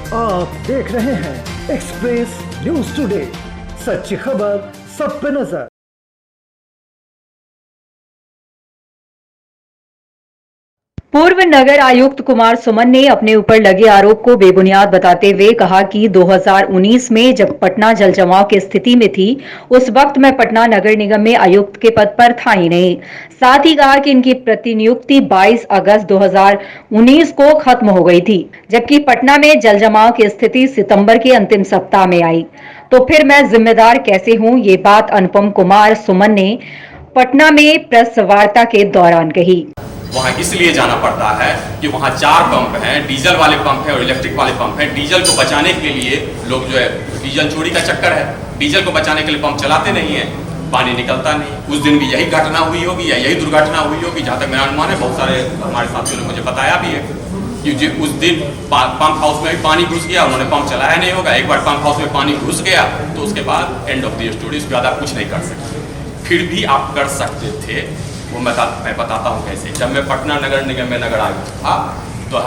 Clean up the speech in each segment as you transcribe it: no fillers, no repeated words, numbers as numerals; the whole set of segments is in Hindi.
आप देख रहे हैं एक्सप्रेस न्यूज टुडे, सच्ची खबर सब पे नजर। पूर्व नगर आयुक्त कुमार सुमन ने अपने ऊपर लगे आरोप को बेबुनियाद बताते हुए कहा कि 2019 में जब पटना जल जमाव की स्थिति में थी, उस वक्त मैं पटना नगर निगम में आयुक्त के पद पर था ही नहीं। साथ ही कहा कि इनकी प्रतिनियुक्ति 22 अगस्त 2019 को खत्म हो गई थी, जबकि पटना में जल जमाव की स्थिति सितंबर के अंतिम सप्ताह में आई। तो फिर मैं जिम्मेदार कैसे हूं, ये बात अनुपम कुमार सुमन ने पटना में प्रेस वार्ता के दौरान कही। वहाँ इसलिए जाना पड़ता है कि वहाँ 4 पंप हैं, डीजल वाले पंप हैं और इलेक्ट्रिक वाले पंप हैं। डीजल को बचाने के लिए लोग जो है, डीजल चोरी का चक्कर है, डीजल को बचाने के लिए पंप चलाते नहीं है, पानी निकलता नहीं। उस दिन भी यही घटना हुई होगी या यही दुर्घटना हुई होगी, जहाँ तक मेरा अनुमान है। बहुत सारे हमारे साथियों ने मुझे बताया भी है कि उस दिन पंप हाउस में भी पानी घुस गया, उन्होंने पंप चलाया नहीं होगा। एक बार पंप हाउस में पानी घुस गया तो उसके बाद एंड ऑफ द स्टोरी, उसके बाद आप कुछ नहीं कर सकते। फिर भी आप कर सकते थे, वो मैं बताता हूँ कैसे। जब मैं पटना नगर निगम में नगर आयुक्त था तो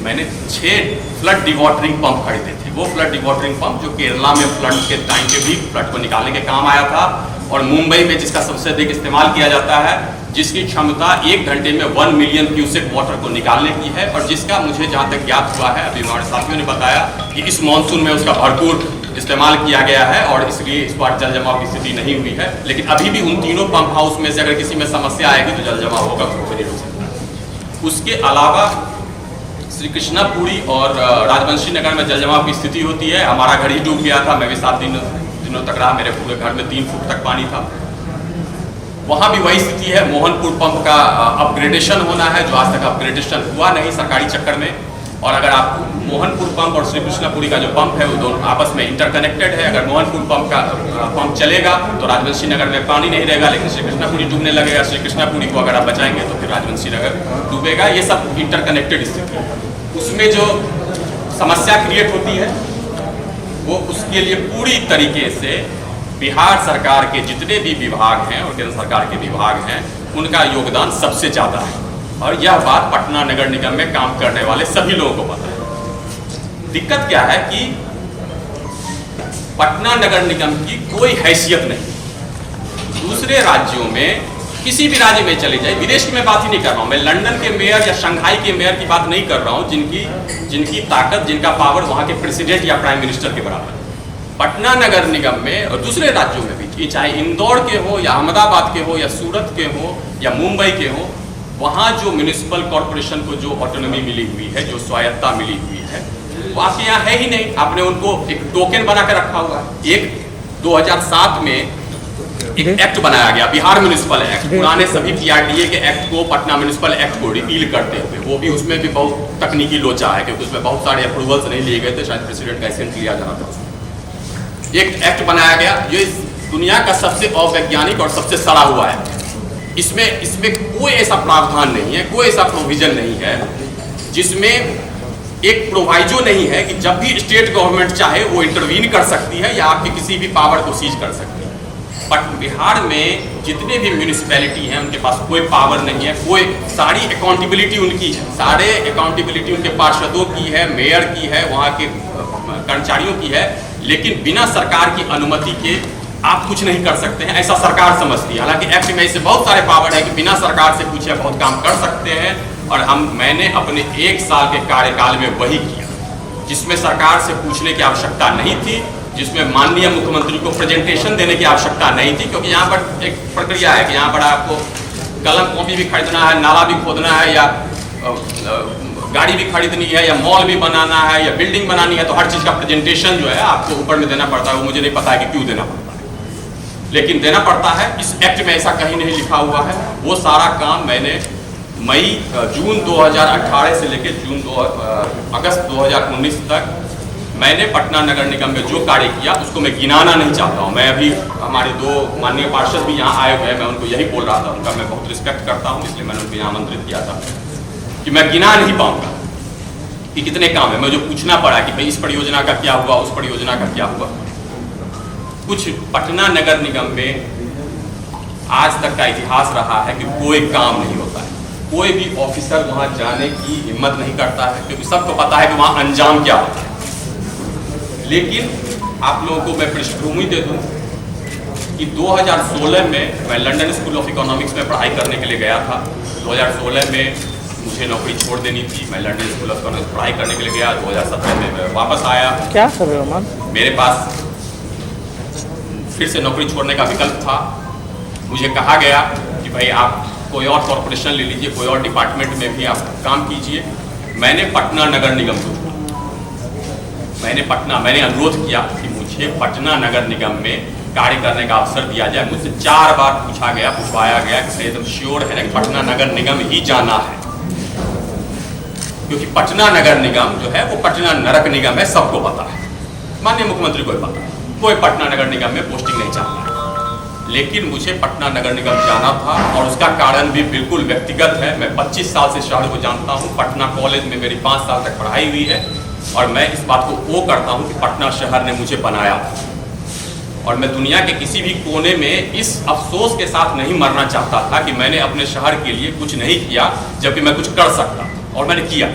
मैंने 6 फ्लड डिवॉटरिंग पंप खरीदे थे। वो फ्लड डिवॉटरिंग पंप जो केरला में फ्लड के टाइम पे भी फ्लड को निकालने के काम आया था, और मुंबई में जिसका सबसे अधिक इस्तेमाल किया जाता है, जिसकी क्षमता 1 घंटे में 1 मिलियन क्यूसेक वाटर को निकालने की है, और जिसका मुझे जहाँ तक ज्ञात हुआ है, अभी हमारे साथियों ने बताया कि इस मानसून में उसका भरपूर इस्तेमाल किया गया है और इसलिए इस बार जल जमाव की स्थिति नहीं हुई है। लेकिन अभी भी उन तीनों पंप हाउस में से अगर किसी में समस्या आएगी तो जल जमाव होगा, उसको नहीं रोक सकता। उसके अलावा श्री कृष्णापुरी और राजवंशी नगर में जल जमाव की स्थिति होती है। हमारा घर ही डूब गया था, मैं भी 7 दिनों तक रहा, मेरे पूरे घर में 3 फुट तक पानी था। वहाँ भी वही स्थिति है। मोहनपुर पंप का अपग्रेडेशन होना है, जो आज तक अपग्रेडेशन हुआ नहीं सरकारी चक्कर में। और अगर आप मोहनपुर पंप और श्री कृष्णापुरी का जो पंप है वो दोनों आपस में इंटरकनेक्टेड है। अगर मोहनपुर पंप चलेगा तो राजवंशी नगर में पानी नहीं रहेगा, लेकिन श्री कृष्णापुरी डूबने लगेगा। श्री कृष्णापुरी को अगर आप बचाएंगे तो फिर राजवंशी नगर डूबेगा। ये सब इंटरकनेक्टेड स्थिति है। उसमें जो समस्या क्रिएट होती है वो उसके लिए पूरी तरीके से बिहार सरकार के जितने भी विभाग हैं और केंद्र सरकार के विभाग हैं, उनका योगदान सबसे ज़्यादा है। और यह बात पटना नगर निगम में काम करने वाले सभी लोगों को पता है। दिक्कत क्या है कि पटना नगर निगम की कोई हैसियत नहीं। दूसरे राज्यों में किसी भी राज्य में चले जाए, विदेश की मैं बात ही नहीं कर रहा हूँ, मैं लंदन के मेयर या शंघाई के मेयर की बात नहीं कर रहा हूँ, जिनकी ताकत, जिनका पावर वहाँ के प्रेसिडेंट या प्राइम मिनिस्टर के बराबर है। पटना नगर निगम में और दूसरे राज्यों में भी, चाहे इंदौर के हो या अहमदाबाद के हो या सूरत के हो या मुंबई के हो, वहाँ जो म्यूनिसिपल कॉरपोरेशन को जो ऑटोनॉमी मिली हुई है, जो स्वायत्ता मिली हुई है, वो आपके यहाँ है ही नहीं। आपने उनको एक टोकन बना कर रखा हुआ है। एक 2007 में एक एक्ट बनाया गया, बिहार म्यूनिसिपल एक्ट। पुराने सभी पीआरडीए के एक्ट को, पटना म्यूनिसिपल एक्ट को रिपील करते हुए, वो भी उसमें भी बहुत तकनीकी लोचा है, क्योंकि उसमें बहुत सारे अप्रूवल्स नहीं लिए गए थे, शायद प्रेसिडेंट का एसेंट लिया जाना था। एक एक्ट बनाया गया जो इस दुनिया का सबसे अवैज्ञानिक और सबसे सड़ा हुआ है। इसमें कोई ऐसा प्रावधान नहीं है, कोई ऐसा प्रोविजन नहीं है जिसमें एक प्रोवाइजो नहीं है कि जब भी स्टेट गवर्नमेंट चाहे वो इंटरवीन कर सकती है या आपकी किसी भी पावर को सीज कर सकती है। बट बिहार में जितने भी म्यूनिसिपैलिटी हैं उनके पास कोई पावर नहीं है, कोई सारी अकाउंटेबिलिटी उनकी है, सारे अकाउंटेबिलिटी उनके पार्षदों की है, मेयर की है, वहाँ के कर्मचारियों की है, लेकिन बिना सरकार की अनुमति के आप कुछ नहीं कर सकते हैं, ऐसा सरकार समझती है। हालांकि एक्ट में इससे बहुत सारे पावर है कि बिना सरकार से पूछे बहुत काम कर सकते हैं, और मैंने अपने 1 साल के कार्यकाल में वही किया, जिसमें सरकार से पूछने की आवश्यकता नहीं थी, जिसमें माननीय मुख्यमंत्री को प्रेजेंटेशन देने की आवश्यकता नहीं थी, क्योंकि यहाँ पर एक प्रक्रिया है कि यहाँ पर आपको कलम कॉपी भी खरीदना है, नाला भी खोदना है, या गाड़ी भी खरीदनी है, या मॉल भी बनाना है, या बिल्डिंग बनानी है, तो हर चीज़ का प्रेजेंटेशन जो है आपको ऊपर में देना पड़ता है। वो मुझे नहीं पता है कि क्यों देना पड़ता है, लेकिन देना पड़ता है। इस एक्ट में ऐसा कहीं नहीं लिखा हुआ है। वो सारा काम मैंने जून 2018 से लेकर अगस्त 2019 तक मैंने पटना नगर निगम में जो कार्य किया उसको मैं गिनाना नहीं चाहता हूँ। मैं अभी, हमारे 2 माननीय पार्षद भी यहाँ आए हुए हैं, मैं उनको यही बोल रहा था, उनका मैं बहुत रिस्पेक्ट करता हूँ, इसलिए मैंने उनको यहाँ आमंत्रित किया था कि मैं गिना नहीं पाऊँगा कि कितने काम है। मुझे पूछना पड़ा कि भाई इस परियोजना का क्या हुआ, उस परियोजना का क्या हुआ। कुछ पटना नगर निगम में आज तक का इतिहास रहा है कि कोई काम नहीं होता है, कोई भी ऑफिसर वहाँ जाने की हिम्मत नहीं करता है, क्योंकि सबको पता है कि वहाँ अंजाम क्या होता है। लेकिन आप लोगों को मैं पृष्ठभूमि दे दूं कि 2016 में मैं लंदन स्कूल ऑफ इकोनॉमिक्स में पढ़ाई करने के लिए गया था। 2016 में मुझे नौकरी छोड़ देनी थी, मैं लंदन स्कूल ऑफ इकोनॉमिक्स पढ़ाई करने के लिए गया। 2017 में मैं वापस आया। क्या कर रहे हो मान? मेरे पास फिर से नौकरी छोड़ने का विकल्प था। मुझे कहा गया कि भाई आप कोई और कॉरपोरेशन ले लीजिए, कोई और डिपार्टमेंट में भी आप काम कीजिए। मैंने पटना नगर निगम को चुना। मैंने अनुरोध किया कि मुझे पटना नगर निगम में कार्य करने का अवसर दिया जाए। मुझसे 4 बार पूछवाया गया कि एकदम श्योर है ना कि पटना नगर निगम ही जाना है, क्योंकि पटना नगर निगम जो है वो पटना नरक निगम है, सबको पता है। माननीय मुख्यमंत्री को भी पता है, कोई पटना नगर निगम में पोस्टिंग नहीं चाहता है। लेकिन मुझे पटना नगर निगम जाना था और उसका कारण भी बिल्कुल व्यक्तिगत है। मैं 25 साल से शहर को जानता हूँ। पटना कॉलेज में मेरी 5 साल तक पढ़ाई हुई है और मैं इस बात को वो करता हूँ कि पटना शहर ने मुझे बनाया और मैं दुनिया के किसी भी कोने में इस अफसोस के साथ नहीं मरना चाहता था कि मैंने अपने शहर के लिए कुछ नहीं किया, जबकि मैं कुछ कर सकता और मैंने किया।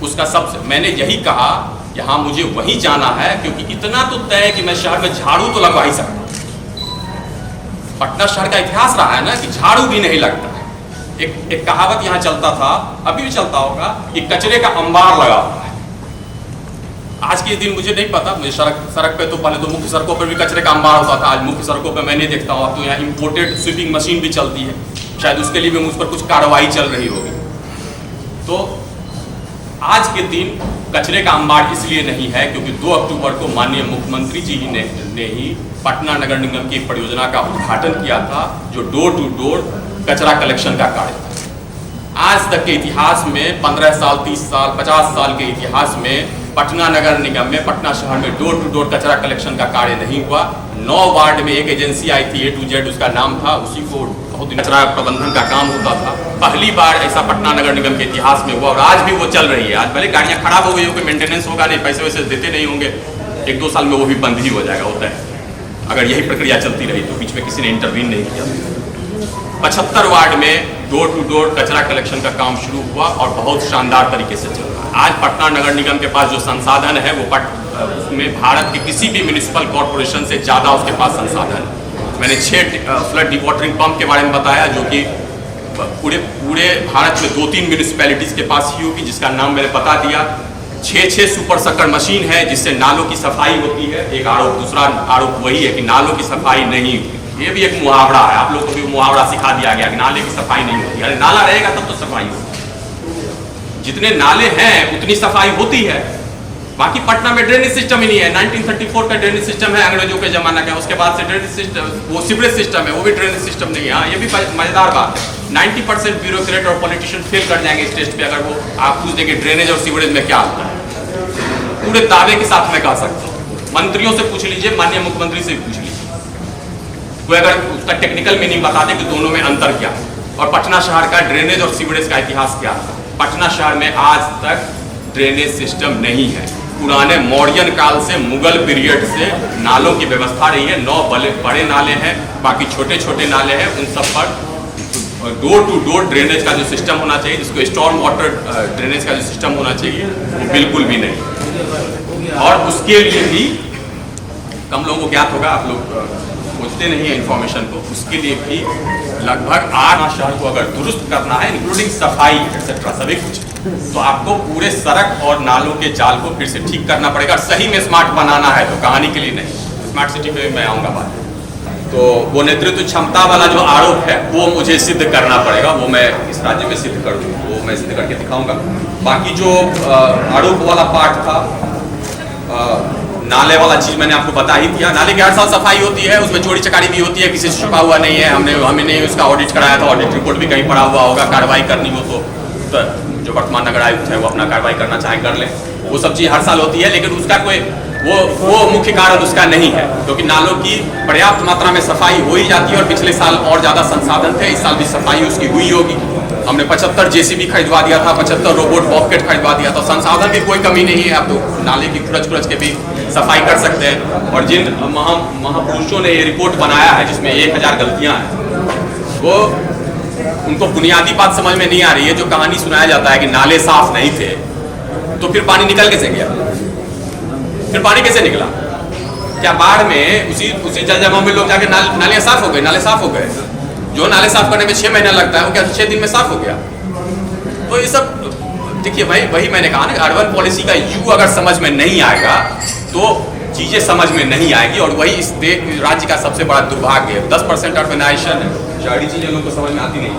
उसका सबसे मैंने यही कहा कि हाँ मुझे वहीं जाना है, क्योंकि इतना तो तय है कि मैं शहर में झाड़ू तो लगवा ही सकता। पटना शहर का इतिहास रहा है ना कि झाड़ू भी नहीं लगता। एक कहावत यहाँ चलता था, अभी भी चलता होगा, कि कचरे का अंबार लगा हुआ है। आज के दिन मुझे नहीं पता, मुझे सड़क पे तो पहले तो मुख्य सड़कों पर भी कचरे का अंबार होता था। आज मुख्य सड़कों पे मैं नहीं देखता हूँ। अब तो यहाँ इम्पोर्टेड स्वीपिंग मशीन भी चलती है, शायद उसके लिए भी मुझ पर कुछ कार्रवाई चल रही होगी। तो आज के दिन कचरे का अंबार इसलिए नहीं है क्योंकि 2 अक्टूबर को माननीय मुख्यमंत्री जी ने ही पटना नगर निगम की एक परियोजना का उद्घाटन किया था, जो डोर टू डोर कचरा कलेक्शन का कार्य था। आज तक के इतिहास में 15 साल, 30 साल, 50 साल के इतिहास में पटना नगर निगम में, पटना शहर में डोर टू डोर कचरा कलेक्शन का कार्य नहीं हुआ। 9 वार्ड में एक एजेंसी आई थी, A to Z उसका नाम था, उसी को बहुत कचरा प्रबंधन का काम होता था। पहली बार ऐसा पटना नगर निगम के इतिहास में हुआ और आज भी वो चल रही है। आज भले गाड़ियाँ खराब हो गई हो, कोई मेंटेनेंस होगा नहीं, पैसे वैसे देते नहीं होंगे, 1-2 साल में वो भी बंद ही हो जाएगा, होता है। अगर यही प्रक्रिया चलती रही तो बीच में किसी ने इंटरवीन नहीं किया। 75 वार्ड में डोर टू डोर कचरा कलेक्शन का काम शुरू हुआ और बहुत शानदार तरीके से चल रहा है। आज पटना नगर निगम के पास जो संसाधन है वो उसमें भारत के किसी भी म्यूनिसिपल कॉरपोरेशन से ज़्यादा उसके पास संसाधन है। मैंने 6 फ्लड डिवॉटरिंग पंप के बारे में बताया, जो कि पूरे भारत में 2-3 म्यूनिसिपैलिटीज़ के पास ही होगी, जिसका नाम मैंने बता दिया। 6 सुपर शक्कर मशीन है जिससे नालों की सफाई होती है। एक आरोप, दूसरा आरोप वही है कि नालों की सफाई नहीं होती। ये भी एक मुहावरा है, आप लोग को भी मुहावरा सिखा दिया गया कि नाले की सफाई नहीं होती। अरे नाला रहेगा तब तो सफाई होगी। जितने नाले हैं उतनी सफाई होती है। बाकी पटना में ड्रेनेज सिस्टम ही नहीं है। 1934 का ड्रेनेज सिस्टम है, अंग्रेजों के जमाना का। उसके बाद से ड्रेनेज सिस्टम, वो सीवरेज सिस्टम है, वो भी ड्रेनेज सिस्टम नहीं है। हाँ, ये भी मजेदार बात है। 90% ब्यूरोक्रेट और पॉलिटिशियन फेल कर जाएंगे इस टेस्ट पे अगर वो आप पूछ देंगे ड्रेनेज और सीवरेज में क्या होता है। पूरे दावे के साथ मैं कह सकता हूँ। मंत्रियों से पूछ लीजिए, माननीय मुख्यमंत्री से पूछ लीजिए, कोई अगर उसका टेक्निकल मीनिंग बता दे कि दोनों में अंतर क्या है और पटना शहर का ड्रेनेज और सीवरेज का इतिहास क्या है। पटना शहर में आज तक ड्रेनेज सिस्टम नहीं है। पुराने मौर्यन काल से, मुगल पीरियड से नालों की व्यवस्था रही है। 9 बड़े नाले हैं, बाकी छोटे छोटे नाले हैं। उन सब पर डोर टू डोर ड्रेनेज का जो सिस्टम होना चाहिए, जिसको स्टॉर्म वाटर ड्रेनेज का जो सिस्टम होना चाहिए, वो बिल्कुल भी नहीं। और उसके लिए भी कम लोगों को ज्ञात होगा, आप लोग पूछते नहीं है इन्फॉर्मेशन को, उसके लिए भी लगभग 8 शहर को अगर दुरुस्त करना है, इंक्लूडिंग सफाई एक्सेट्रा सभी कुछ, तो आपको पूरे सड़क और नालों के जाल को फिर से ठीक करना पड़ेगा। सही में स्मार्ट बनाना है, तो कहानी के लिए नहीं। स्मार्ट सिटी पे मैं आऊँगा बात। तो वो नेतृत्व क्षमता वाला जो आरोप है वो मुझे सिद्ध करना पड़ेगा, वो मैं इस राज्य में सिद्ध कर दूँ, वो मैं सिद्ध करके दिखाऊँगा। बाकी जो आरोप वाला पार्ट था, नाले वाला चीज मैंने आपको बता ही दिया। नाले की हर साल सफाई होती है, उसमें चोरी चकारी भी होती है, किसी से छुपा हुआ नहीं है। हमें नहीं उसका ऑडिट कराया था, ऑडिट रिपोर्ट भी कहीं पड़ा हुआ होगा। कार्रवाई करनी हो तो जो वर्तमान नगर आयुक्त है वो अपना कार्रवाई करना चाहे कर ले, वो सब चीज़ हर साल होती है। लेकिन उसका कोई वो मुख्य कारण उसका नहीं है, क्योंकि नालों की पर्याप्त मात्रा में सफाई हो ही जाती है और पिछले साल और ज़्यादा संसाधन थे, इस साल भी सफाई उसकी हुई होगी। हमने 75 JCB खरीदवा दिया था, 75 रोबोट बॉबकेट खरीदवा दिया था। संसाधन की कोई कमी नहीं है। आप तो नाले की खुरच के भी सफाई कर सकते हैं। और जिन महापुरुषों ने ये रिपोर्ट बनाया है जिसमें 1000 गलतियां हैं, वो उनको बुनियादी बात समझ में नहीं आ रही है। जो कहानी सुनाया जाता है कि नाले साफ नहीं थे, तो फिर पानी निकल कैसे गया? फिर पानी कैसे निकला? क्या बाढ़ में उसी जल जमाव में लोग जाके नाले साफ हो गए? नाले साफ हो गए? जो नाले साफ करने में 6 महीना लगता है वो क्या 6 दिन में साफ हो गया? तो ये सब देखिए भाई, वही मैंने कहा ना, अर्बन पॉलिसी का यू अगर समझ में नहीं आएगा तो चीजें समझ में नहीं आएगी, और वही इस राज्य का सबसे बड़ा दुर्भाग्य है। 10% अर्बनाइजेशन है, शहरी चीजें लोगों को समझ में आती नहीं।